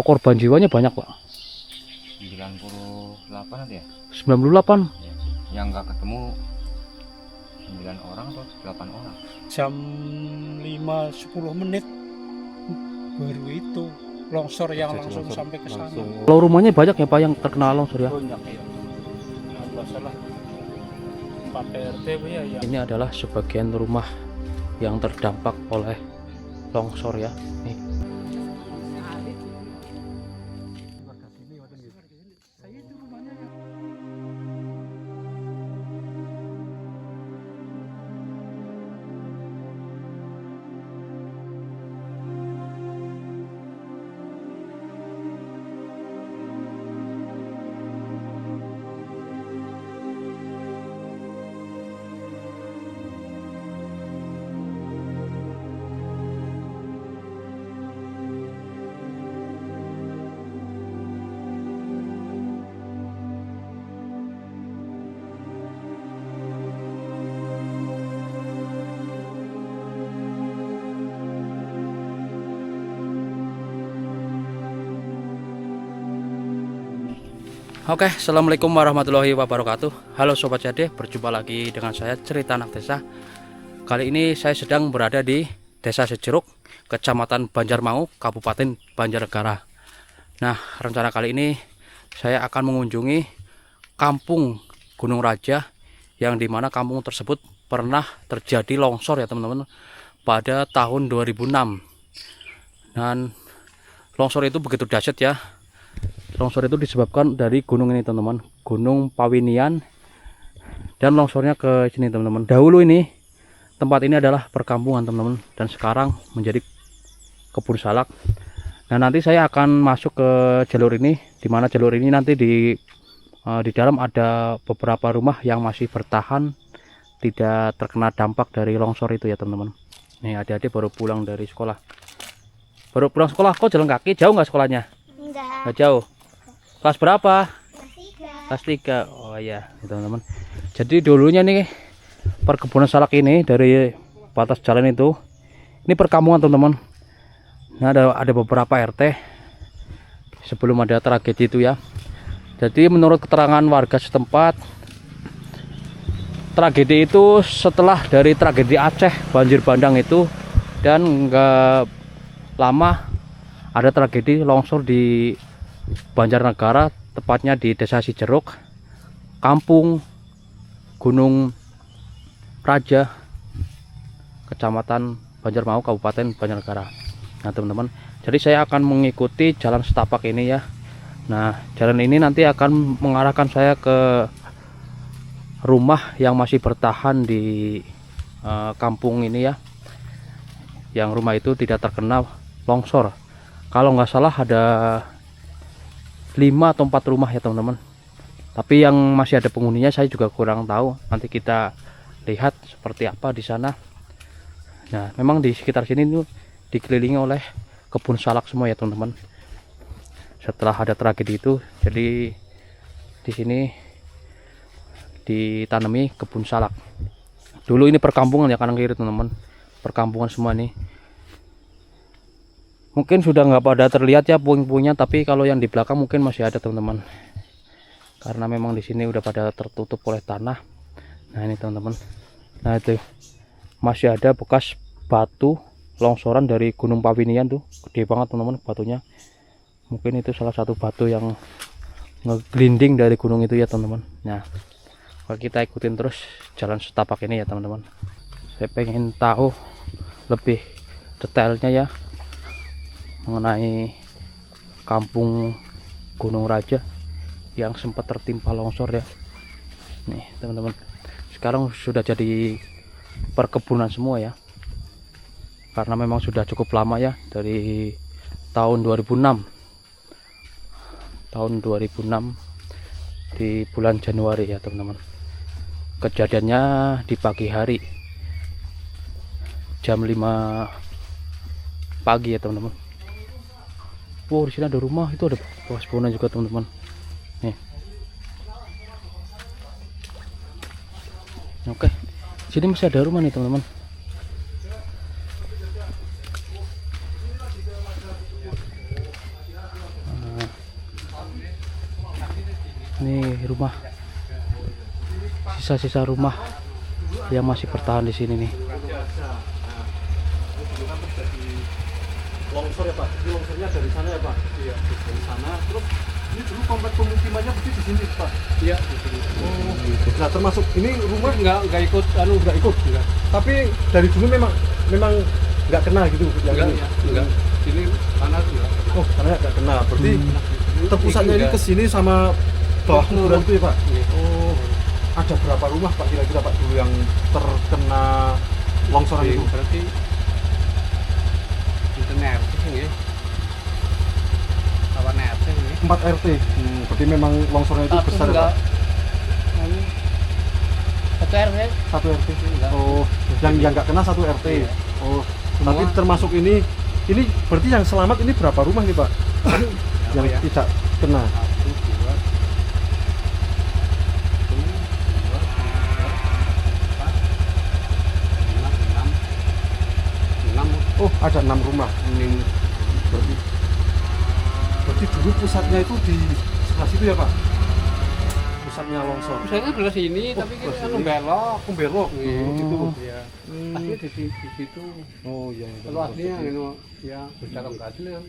Korban jiwanya banyak, Pak. 98 ada ya? 98. Ya. Yang nggak ketemu 9 orang atau 8 orang. Jam 5-10 menit baru itu longsor yang langsung sampai ke sana. Kalau rumahnya banyak ya, Pak, yang terkena longsor ya. Banyak ya. Masalah 4 RT ya, ya. Ini adalah sebagian rumah yang terdampak oleh longsor ya. Nih. Oke, assalamualaikum warahmatullahi wabarakatuh. Halo Sobat Jade, berjumpa lagi dengan saya Cerita Anak Desa. Kali ini saya sedang berada di Desa Sejeruk, Kecamatan Banjarmangu, Kabupaten Banjarnegara. Nah, rencana kali ini saya akan mengunjungi Kampung Gunung Raja, yang dimana kampung tersebut pernah terjadi longsor ya teman-teman, pada tahun 2006. Dan longsor itu begitu dahsyat ya. Longsor itu disebabkan dari gunung ini teman-teman, Gunung Pawinian, dan longsornya ke sini teman-teman. Dahulu ini tempat ini adalah perkampungan teman-teman, dan sekarang menjadi kebun salak. Nah, nanti saya akan masuk ke jalur ini, dimana jalur ini nanti di dalam ada beberapa rumah yang masih bertahan, tidak terkena dampak dari longsor itu ya teman-teman. Nih adik-adik baru pulang dari sekolah. Baru pulang sekolah, kok jalan kaki? Jauh nggak sekolahnya? Nggak jauh. Kelas berapa? Kelas 3. Oh iya, teman-teman. Jadi dulunya nih perkebunan salak ini dari batas jalan itu, ini perkampungan teman-teman. Nah, ada beberapa RT sebelum ada tragedi itu ya. Jadi menurut keterangan warga setempat, tragedi itu setelah dari tragedi Aceh banjir bandang itu, dan nggak lama ada tragedi longsor di Banjarnegara, tepatnya di Desa Sejeruk, Kampung Gunung Raja, Kecamatan Banjarmangu, Kabupaten Banjarnegara. Nah teman-teman, jadi saya akan mengikuti jalan setapak ini ya. Nah, jalan ini nanti akan mengarahkan saya ke rumah yang masih bertahan di kampung ini ya, yang rumah itu tidak terkena longsor. Kalau nggak salah ada 5 atau 4 rumah ya teman-teman, tapi yang masih ada penghuninya saya juga kurang tahu. Nanti kita lihat seperti apa di sana. Nah, memang di sekitar sini tuh dikelilingi oleh kebun salak semua ya teman-teman. Setelah ada tragedi itu, jadi di sini ditanami kebun salak. Dulu ini perkampungan ya, kanan kiri teman-teman, perkampungan semua nih. Mungkin sudah nggak pada terlihat ya puing-puingnya, tapi kalau yang di belakang mungkin masih ada teman-teman, karena memang di sini udah pada tertutup oleh tanah. Nah ini teman-teman, nah itu masih ada bekas batu longsoran dari Gunung Pawinian tuh, gede banget teman-teman batunya. Mungkin itu salah satu batu yang ngeglinding dari gunung itu ya teman-teman. Nah, kalau kita ikutin terus jalan setapak ini ya teman-teman, saya pengen tahu lebih detailnya ya mengenai Kampung Gunung Raja yang sempat tertimpa longsor ya. Nih teman-teman, sekarang sudah jadi perkebunan semua ya, karena memang sudah cukup lama ya, dari tahun 2006 di bulan Januari ya teman-teman. Kejadiannya di pagi hari jam 5 pagi ya teman-teman. Wow, di sini ada rumah, itu ada pohon juga teman-teman. Nih. Oke. Sini masih ada rumah nih teman-teman. Ini rumah, sisa-sisa rumah yang masih bertahan di sini nih. Longsor ya Pak, ini longsornya dari sana ya Pak? Iya, dari sana. Terus ini dulu komplek pemukimannya berarti di sini Pak? Iya, di sini. Oh, gitu. Nah termasuk ini rumah nggak ikut, nggak ikut. Enggak. Tapi dari dulu memang nggak kena gitu yang enggak, ini? ya, enggak. Ini panas enggak. Oh, karena nggak kena. Berarti terpusatnya ini ke sini sama bawah kuburan itu ya Pak? Iya. Oh, ada berapa rumah Pak kira-kira Pak dulu yang terkena longsoran itu? Berarti internet ini. Apa net ini? 4 RT. Berarti memang longsornya itu besar ya Pak? Satu RT. Satu RT. Enggak. Oh, yang nggak kena satu RT. Iya. Oh, Semua. tapi termasuk ini berarti yang selamat ini berapa rumah nih Pak? yang ya? tidak kena. 1, 2, 6. Oh, ada 6 rumah. Berarti dulu pusatnya itu di sebelah situ ya Pak? Pusatnya longsor. Misalnya belah sini, tapi belah kita sini. belok. Belok. Iya, gitu. Iya. Aslinya di situ. Oh iya. Kalau aslinya ini ya bercakap asli kan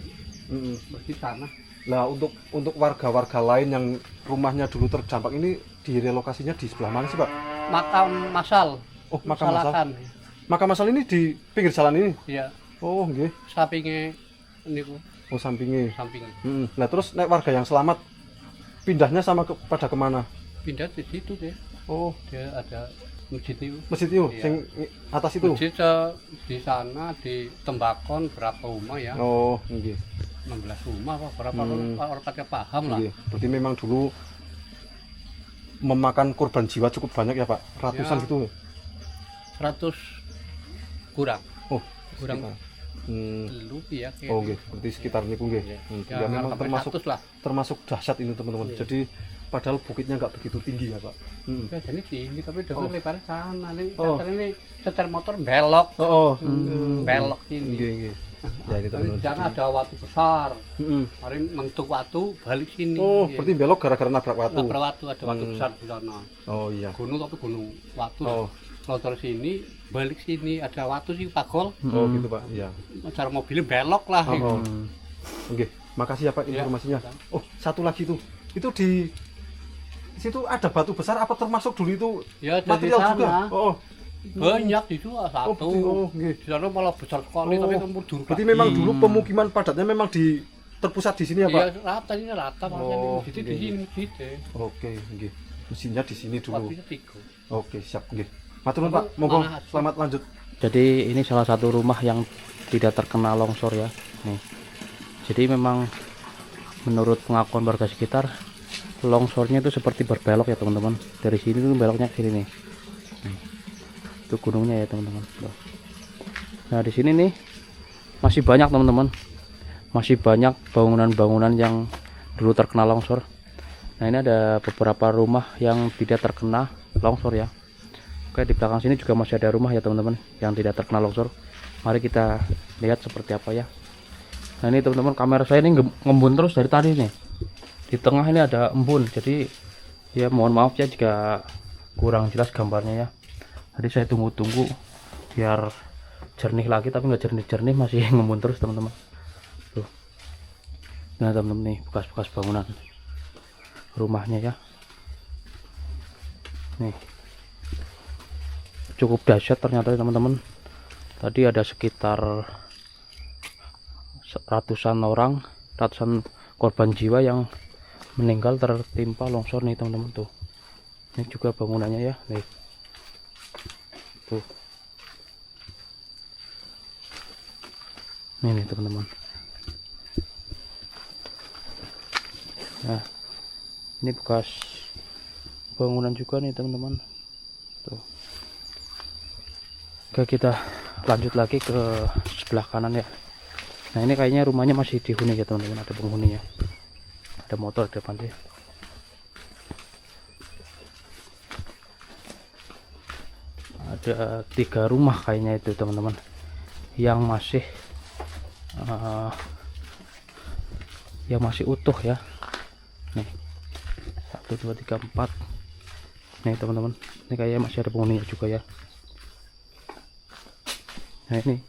Mm-mm. bersih tanah. Nah, untuk warga-warga lain yang rumahnya dulu terdampak ini direlokasinya di sebelah mana sih Pak? Makam masal. Oh, makam masal. Salakan. Makam masal ini di pinggir jalan ini. Iya, Oh, nggih. sampingnya ini Oh, sampingnya. sampingnya. Nah, terus nek warga yang selamat pindahnya pada kemana? Pindah di situ deh. Oh, Dia ada masjid itu. masjid itu, Iya. sing atas itu. Masjid di sana di Tembakon berapa rumah ya? Oh, nggih. 16 rumah apa berapa orang pakai paham lah. Nggih. Berarti memang dulu memakan korban jiwa cukup banyak ya, Pak? Ratusan Ya. gitu. 100 kurang. Oh, Kurang. sekitar. Lebih ya kayak. Oh, nggih. Berarti sekitar niku nggih. Ya, Ya, memang sampai termasuk 100 lah. termasuk dahsyat ini, teman-teman. Iya. Jadi padahal bukitnya nggak begitu tinggi ya, Pak. Ya, jadi tinggi tapi dengan Oh. lebarnya sana. Ini Oh. ini setir motor belok. Oh, Belok sini. Nggih, nggih. Ya, ini Tapi teman-teman. di sana ada watu besar. Mm-mm. Mari mentuk watu balik sini. Oh, Iya. berarti belok gara-gara nabrak watu. Nabrak watu, ada watu besar di sana. Oh, iya. Gunung tapi gunung watu. Oh. Motor sini, balik sini ada watu sih pagol. Oh, gitu, Pak. Iya. Cara mobilnya belok lah. Oh. Oke, makasih ya Pak Iya. informasinya. Oh, satu lagi tuh. Itu di situ ada batu besar apa termasuk dulu itu Ya dari material sana juga? Oh, banyak di sana satu. nggih. Di sana malah besar sekali Oh. tapi kamu dulu. Berarti memang dulu pemukiman padatnya memang terpusat di sini ya, Pak? Iya rata ini rata makanya Oh, di iya, sini masjid. Oke, nggih. Mesinnya di sini dulu. Watunya 3. Oke, siap, nggih. Matur nuwun, Pak. Monggo Mana? selamat lanjut. Jadi ini salah satu rumah yang tidak terkena longsor ya. Nih. Jadi memang menurut pengakuan warga sekitar longsornya itu seperti berbelok ya teman-teman. Dari sini tuh beloknya ke sini nih. Nih. Itu gunungnya ya teman-teman. Tuh. Nah di sini nih masih banyak teman-teman. Masih banyak bangunan-bangunan yang dulu terkena longsor. Nah ini ada beberapa rumah yang tidak terkena longsor ya. Oke, di belakang sini juga masih ada rumah ya teman-teman yang tidak terkena longsor. Mari kita lihat seperti apa ya. Nah ini teman-teman, kamera saya ini ngembun terus dari tadi nih. Di tengah ini ada embun, jadi ya mohon maaf ya jika kurang jelas gambarnya ya. Jadi saya tunggu-tunggu biar jernih lagi, tapi nggak jernih-jernih, masih ngembun terus teman-teman. Tuh. Nah teman-teman nih bekas-bekas bangunan rumahnya ya. Nih. Cukup dahsyat ternyata teman-teman. Tadi ada sekitar ratusan orang, ratusan korban jiwa yang meninggal tertimpa longsor nih teman-teman tuh. Ini juga bangunannya ya, nih. Tuh. Ini nih teman-teman. Nah, ini bekas bangunan juga nih teman-teman. Tuh. Oke, kita lanjut lagi ke sebelah kanan ya. Nah ini kayaknya rumahnya masih dihuni ya teman-teman, ada penghuninya. Ada motor di depan sih. Ada 3 rumah kayaknya itu teman-teman yang masih utuh ya. Nih 1, 1 2 3 4. Nih teman-teman, ini kayaknya masih ada penghuninya juga ya. Nah ini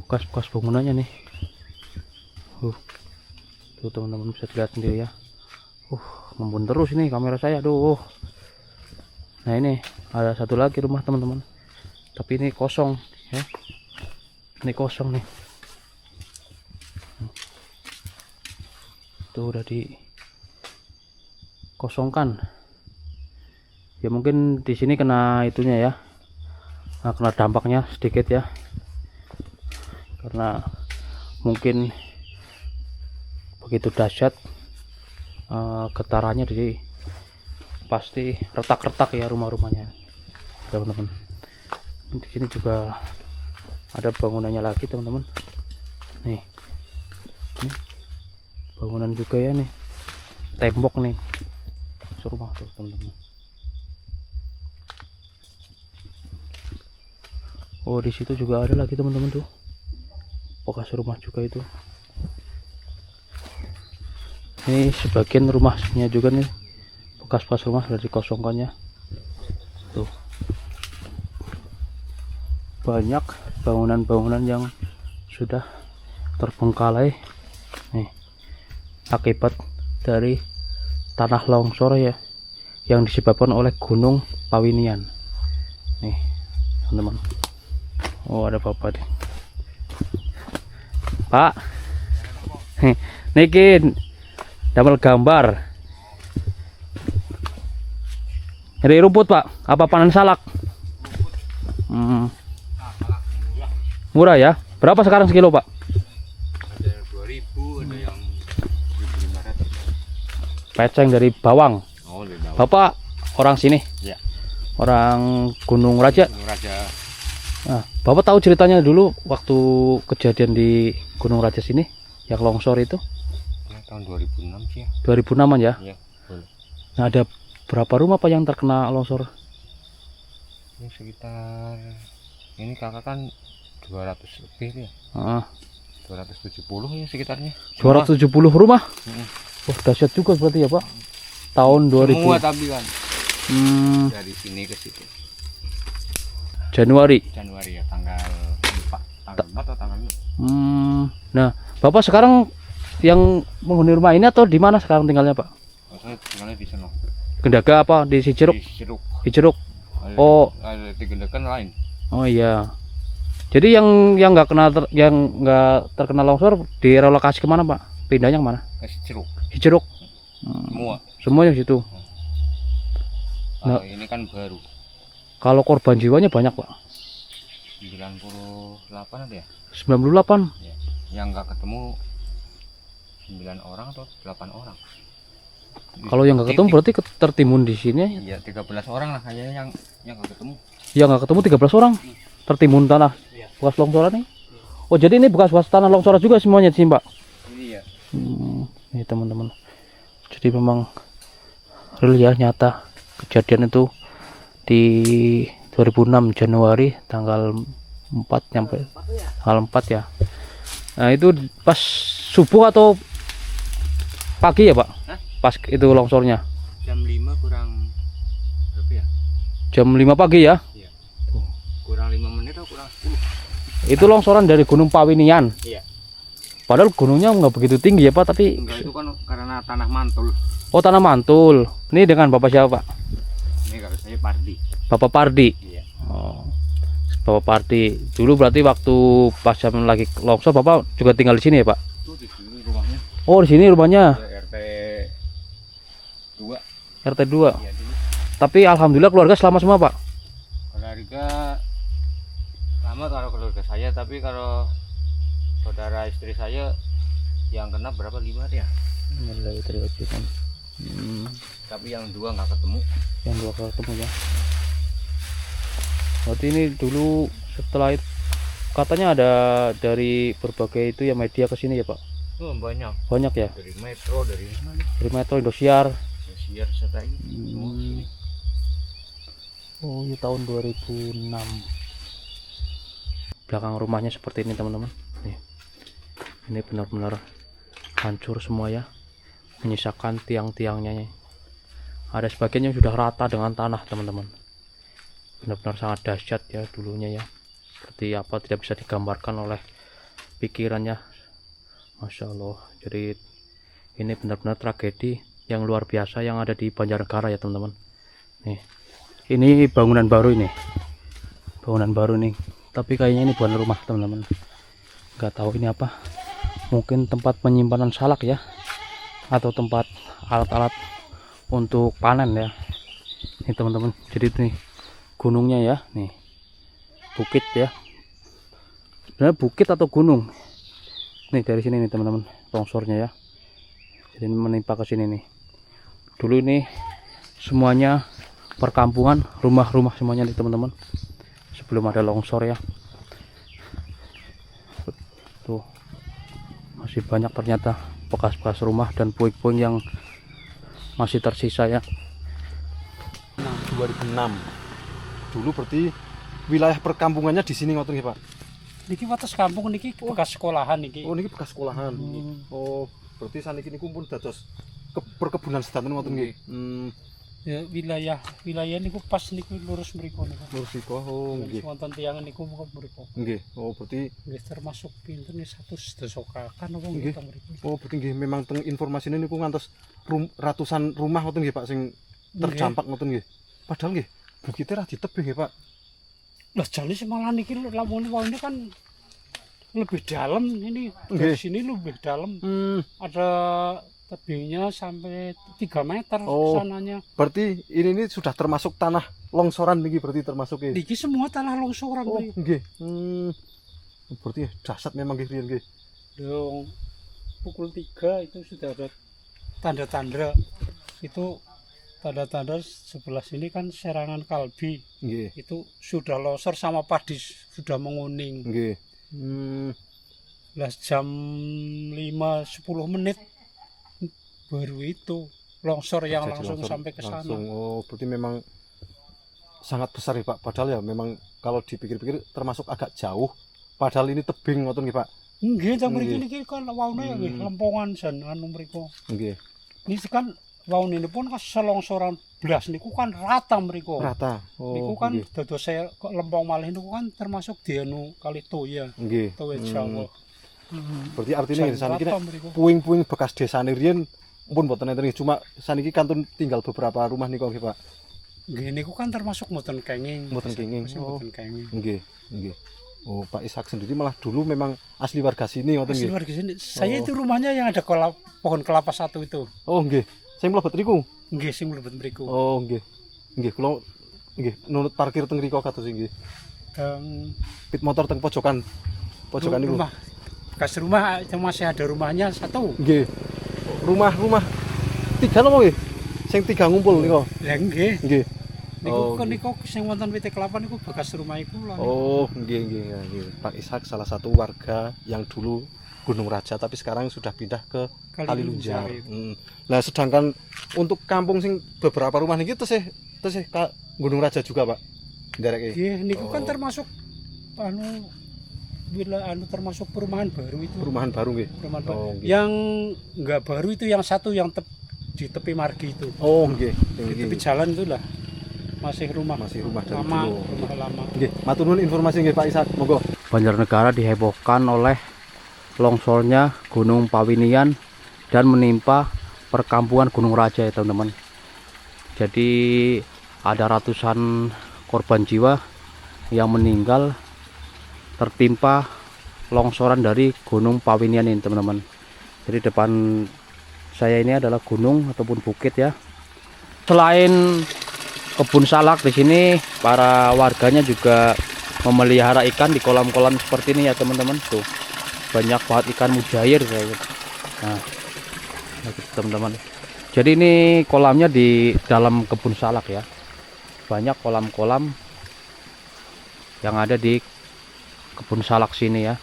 bekas bangunannya nih. Tuh teman-teman bisa dilihat sendiri ya. Membun terus ini kamera saya, aduh. Nah ini ada satu lagi rumah teman-teman, tapi ini kosong ya. Ini kosong nih. Tuh udah dikosongkan. Ya mungkin di sini kena itunya ya. Nah, kena dampaknya sedikit ya. Karena mungkin begitu dahsyat getarannya, jadi pasti retak-retak ya rumah-rumahnya teman-teman. Di sini juga ada bangunannya lagi teman-teman. Nih bangunan juga ya nih, tembok nih rumah tuh teman-teman. Oh di situ juga ada lagi teman-teman tuh, bekas rumah juga itu. Ini sebagian rumahnya juga nih, bekas-bekas rumah sudah dikosongkannya. Tuh banyak bangunan-bangunan yang sudah terbengkalai nih akibat dari tanah longsor ya, yang disebabkan oleh Gunung Pawinian nih teman-teman. Oh ada bapak nih, Pak. Niki damel gambar dari rumput Pak, apa panen salak? Murah ya. Berapa sekarang sekilo Pak? Ada 2000, ada yang 1500. Peceng dari Bawang. Oh, dari bawah. Bapak orang sini? Ya. Orang Gunung Raja. Gunung Raja. Nah, Bapak tahu ceritanya dulu waktu kejadian di Gunung Raja sini yang longsor itu? Ya, tahun 2006 sih ya. 2006-an ya? Iya, boleh. Nah, ada berapa rumah Pak yang terkena longsor? Ini sekitar, ini kakak kan 200 lebih ya. 270 ya sekitarnya. 270 rumah? Mm. Oh, dahsyat juga berarti ya Pak. Tahun 2000. Semua tapi kan. Dari sini ke situ. Januari Ya tanggal 4 atau tanggal 6. Nah Bapak sekarang yang menghuni rumah ini atau di mana sekarang tinggalnya Pak? Saya tinggalnya di sana. Gendaga apa di Cijeruk? Di Cijeruk. Di Cijeruk. Oh. Ada di Gendakan lain. Oh iya. Jadi yang nggak nggak terkena longsor direlokasi kemana Pak? Pindahnya kemana? Ke Cijeruk. Cijeruk. Semua. Semuanya situ. Kalau ini kan baru. Kalau korban jiwanya banyak Pak? 98 ada ya? 98. Ya. Yang nggak ketemu 9 orang atau 8 orang. Kalau yang nggak ketemu berarti tertimbun di sini? Iya 13 orang lah kayaknya yang nggak ketemu. Yang nggak ketemu 13 orang tertimbun tanah bekas longsoran nih. Oh jadi ini bekas tanah longsor juga semuanya sih Pak? Iya. Ini teman-teman. Jadi memang real ya, nyata kejadian itu di 2006 Januari tanggal 4 sampai tanggal 4 ya. Nah itu pas subuh atau pagi ya Pak? Hah? Pas itu longsornya Jam 5 kurang berapa ya? jam 5 pagi ya? Iya. Kurang 5 menit atau kurang 10? Itu longsoran dari Gunung Pawinian. Iya. Padahal gunungnya nggak begitu tinggi ya Pak, tapi Enggak, itu kan karena tanah mantul. oh tanah mantul. Ini dengan Bapak siapa Pak? Ini kalau saya Pardi. Bapak Pardi. Iya. Oh, Bapak Pardi. Dulu berarti waktu pas zaman lagi longsor Bapak juga tinggal di sini ya Pak? Itu di sini rumahnya. Oh di sini rumahnya. Ya, RT 2. RT 2. Iya dulu. Tapi alhamdulillah keluarga selamat semua Pak. Keluarga sama kalau keluarga saya, tapi kalau saudara istri saya yang kena berapa 5 ya? Tapi yang 2 nggak ketemu. Yang 2 ketemu ya. Berarti ini dulu setelah itu katanya ada dari berbagai itu ya media ke sini ya Pak? Oh, banyak. Banyak ya? Dari Metro, dari mana? Dari Metro, Indosiar. Indosiar serta ini. Oh ini tahun 2006. Belakang rumahnya seperti ini teman-teman. Nih. Ini benar-benar hancur semua ya. menyisakan tiang-tiangnya. Ada sebagian yang sudah rata dengan tanah, teman-teman. Benar-benar sangat dahsyat ya dulunya ya. Seperti apa tidak bisa digambarkan oleh pikirannya. Masya Allah. Jadi ini benar-benar tragedi yang luar biasa yang ada di Banjarnegara ya teman-teman. Nih, ini bangunan baru ini. Bangunan baru nih. Tapi kayaknya ini bukan rumah teman-teman. Nggak tahu ini apa. Mungkin tempat penyimpanan salak ya. Atau tempat alat-alat untuk panen ya. Ini teman-teman. Jadi nih gunungnya ya. Nih. Bukit ya. Sebenarnya bukit atau gunung. Nih dari sini nih teman-teman. Longsornya ya. Jadi menimpa ke sini nih. Dulu ini semuanya perkampungan, rumah-rumah semuanya nih teman-teman. Sebelum ada longsor ya. Tuh. Masih banyak ternyata bekas-bekas rumah dan puing-puing yang masih tersisa ya. 2006. Dulu berarti wilayah perkampungannya di sini ngoten nggih, Pak. Niki wates kampung niki bekas sekolahan niki. Oh, niki bekas sekolahan. Oh, berarti saniki niku pun dados perkebunan sedanten ngoten nggih. Ya, wilayah niku pas niku lurus mriku niku. Lurus niku. Oh, nggih. Wonten tiyang niku mriku. Nggih. Oh, berarti Nggih termasuk pinten nih 100 desa kakan apa nggih. teng mriku. Oh, berarti nggih memang teng informasine niku ngantos ratusan rumah ngoten nggih, Pak, sing terdampak ngoten nggih. Padahal nggih bukite ra ditebing nggih, Pak. Lah jane semalah niki lamun ini kan lebih dalam ini. Dari sini lebih dalam. Ada tebingnya sampai 3 meter sananya. Berarti ini sudah termasuk tanah longsoran niki berarti termasuk ya. Niki semua tanah longsoran. Oh, nggih. Berarti dahsyat memang nggih riyen nggih. Dong pukul 3 itu sudah ada tanda-tanda. Itu tanda-tanda sebelah sini kan Serangan Kalbi. Nggih. Itu sudah longsor sama padi sudah menguning. Nggih. Lah jam 5-10 menit baru itu longsor yang langsung sampai ke sana. Oh, berarti memang sangat besar ya, Pak. Padahal ya memang kalau dipikir-pikir termasuk agak jauh. Padahal ini tebing ngoten nggih, Pak. Nggih, jam mriki niki kan waune ya nggih lempongan jan anu mriku. Nggih. Niki kan waune ini pun kan selongsoran blas niku kan rata mriku. Rata. Oh, niku kan dados saya lempong malih niku kan termasuk dianu kali Toya. Nggih. Toya Jawa. Berarti artinya saniki puing-puing bekas desane riyen pun mboten enten cuma saniki kantun tinggal beberapa rumah niku nggih, Pak. Nggih niku kan termasuk mboten kenging. Mboten kenging. Mboten kenging. Nggih, nggih. Oh, Pak Ishak sendiri malah dulu memang asli warga sini ngoten nggih. Asli warga sini. Saya itu rumahnya yang ada pohon kelapa satu itu. Oh, nggih. Sing mlebet riku. Nggih, sing mlebet mriku. Oh, nggih. Nggih, kula nggih nunut parkir teng riku kados nggih. Pit motor teng pojokan niku. Rumah. Bekas rumah yang masih ada rumahnya satu. Nggih. Rumah 3 napa nggih? Sing 3 ngumpul niku. Ya nggih. Nggih. Niku sing wonten wit kelapa niku bekas rumah iku lho. Oh, nggih. Pak Ishak salah satu warga yang dulu Gunung Raja tapi sekarang sudah pindah ke Kalilunjar. Nah, sedangkan untuk kampung sing beberapa rumah niki tesih Gunung Raja juga, Pak. Ndereke. Nggih, niku kan termasuk termasuk perumahan baru itu. Perumahan baru nggih. Perumahan baru. Yang enggak baru itu yang satu yang di tepi margi itu. Oh, nggih. Di tepi jalan itu lah. Masih rumah dari lama, dulu. Rumah lama. Nggih, matur nuwun informasi nggih Pak Ishak. Monggo. Banjarnegara dihebohkan oleh longsornya Gunung Pawinian dan menimpa perkampungan Gunung Raja ya teman-teman. Jadi ada ratusan korban jiwa yang meninggal tertimpa longsoran dari Gunung Pawinian ini teman-teman. Jadi depan saya ini adalah gunung ataupun bukit ya. Selain kebun salak di sini, para warganya juga memelihara ikan di kolam-kolam seperti ini ya teman-teman. Tuh banyak banget ikan mujair kayak gitu. Nah, teman-teman. Jadi ini kolamnya di dalam kebun salak ya. Banyak kolam-kolam yang ada di kebun salak sini ya.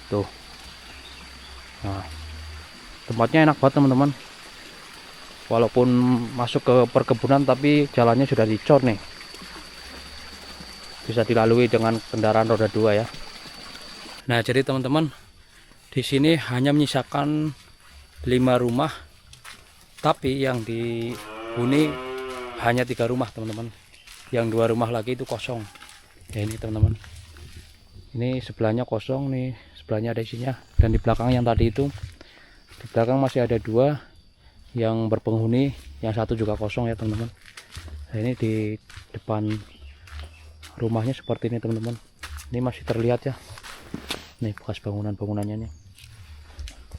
Tuh. Nah, tempatnya enak banget teman-teman. Walaupun masuk ke perkebunan tapi jalannya sudah dicor nih. Bisa dilalui dengan kendaraan roda 2 ya. Nah, jadi teman-teman, di sini hanya menyisakan 5 rumah Tapi yang dihuni hanya 3 rumah teman-teman. Yang 2 rumah lagi itu kosong. Ya ini teman-teman. Ini sebelahnya kosong nih, sebelahnya ada isinya. Dan di belakang yang tadi itu, di belakang masih ada 2 yang berpenghuni, yang 1 juga kosong ya teman-teman. Nah, ini di depan rumahnya seperti ini teman-teman. Ini masih terlihat ya. Nih bekas bangunan-bangunannya nih.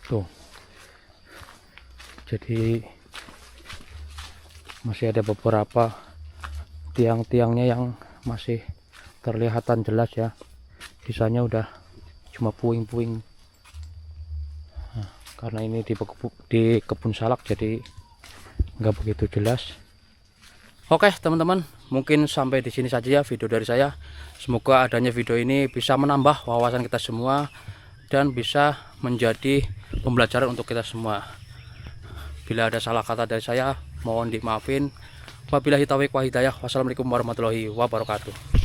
Tuh. Jadi masih ada beberapa tiang-tiangnya yang masih terlihatan jelas ya. Sisanya udah cuma puing-puing. Nah, karena ini di kebun salak jadi nggak begitu jelas. Oke teman-teman, mungkin sampai di sini saja ya video dari saya. Semoga adanya video ini bisa menambah wawasan kita semua dan bisa menjadi pembelajaran untuk kita semua. Bila ada salah kata dari saya, mohon dimaafin. Wabillahi taufiq wal hidayah. Wassalamualaikum warahmatullahi wabarakatuh.